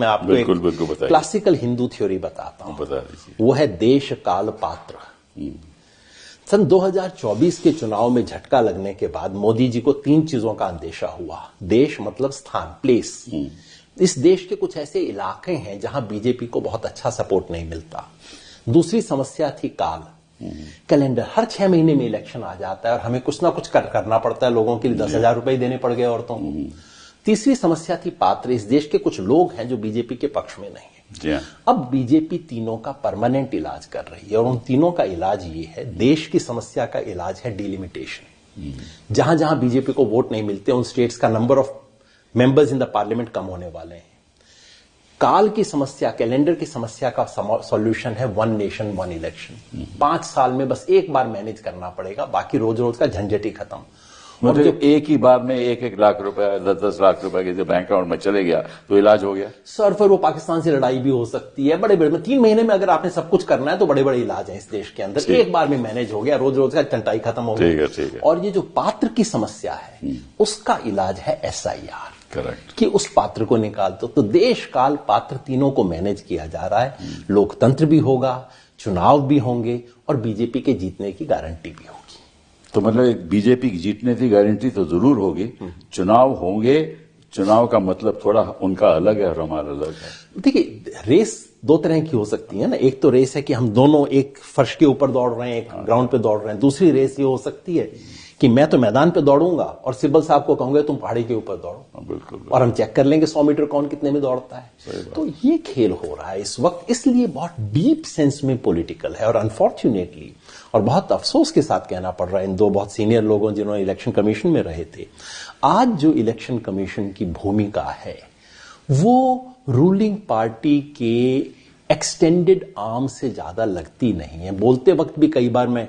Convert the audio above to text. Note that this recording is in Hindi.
मैं आपको एक क्लासिकल हिंदू थ्योरी बताता हूं। बता दीजिए। वो है देश काल पात्र। सन 2024 के चुनाव में झटका लगने के बाद मोदी जी को 3 चीजों का अंदेशा हुआ। देश मतलब स्थान, प्लेस। इस देश के कुछ ऐसे इलाके हैं जहां बीजेपी को बहुत अच्छा सपोर्ट नहीं मिलता। दूसरी समस्या थी काल, कैलेंडर। हर 6 महीने में इलेक्शन आ जाता है और हमें कुछ ना कुछ करना पड़ता है। लोगों के लिए 10,000 रुपए देने पड़ गए औरतों को। तीसरी समस्या थी पात्र। इस देश के कुछ लोग हैं जो बीजेपी के पक्ष में नहीं है। अब बीजेपी तीनों का परमानेंट इलाज कर रही है और उन तीनों का इलाज ये है, देश की समस्या का इलाज है डिलिमिटेशन। जहां जहां बीजेपी को वोट नहीं मिलते उन स्टेट्स का number of members in the parliament कम होने वाले हैं। काल की समस्या, कैलेंडर की समस्या का सॉल्यूशन है 1 नेशन 1 इलेक्शन। 5 साल में बस एक बार मैनेज करना पड़ेगा, बाकी रोज रोज का झंझट ही खत्म। मतलब एक ही बार में 1-1 लाख रुपए, 10-10 लाख रुपए के जो बैंक अकाउंट में चले गया तो इलाज हो गया। सर फिर वो पाकिस्तान से लड़ाई भी हो सकती है। बड़े बड़े 3 महीने में अगर आपने सब कुछ करना है तो बड़े बड़े इलाज हैं इस देश के अंदर। एक बार में मैनेज हो गया, रोज रोज का टंटाई खत्म हो गया। ठीक है। और ये जो पात्र की समस्या है उसका इलाज है SIR। करेक्ट। कि उस पात्र को निकाल दो। तो देश काल पात्र तीनों को मैनेज किया जा रहा है। लोकतंत्र भी होगा, चुनाव भी होंगे और बीजेपी के जीतने की गारंटी भी होगी। तो मतलब बीजेपी की जीतने की गारंटी तो जरूर होगी। चुनाव होंगे, चुनाव का मतलब थोड़ा उनका अलग है और हमारा अलग है। देखिए, रेस 2 तरह की हो सकती है ना। एक तो रेस है कि हम दोनों एक फर्श के ऊपर दौड़ रहे हैं, एक ग्राउंड पे दौड़ रहे हैं। दूसरी रेस ये हो सकती है कि मैं तो मैदान पे दौड़ूंगा और सिब्बल साहब को कहूंगा तुम पहाड़ी के ऊपर दौड़ो। बिल्कुल। और हम चेक कर लेंगे 100 मीटर कौन कितने में दौड़ता है। तो ये खेल हो रहा है इस वक्त, इसलिए बहुत डीप सेंस में पॉलिटिकल है। और अनफॉर्चुनेटली और बहुत अफसोस के साथ कहना पड़ रहा है इन 2 बहुत सीनियर लोगों जिन्होंने इलेक्शन कमीशन में रहे थे, आज जो इलेक्शन कमीशन की भूमिका है वो रूलिंग पार्टी के एक्सटेंडेड आर्म से ज्यादा लगती नहीं है। बोलते वक्त भी कई बार मैं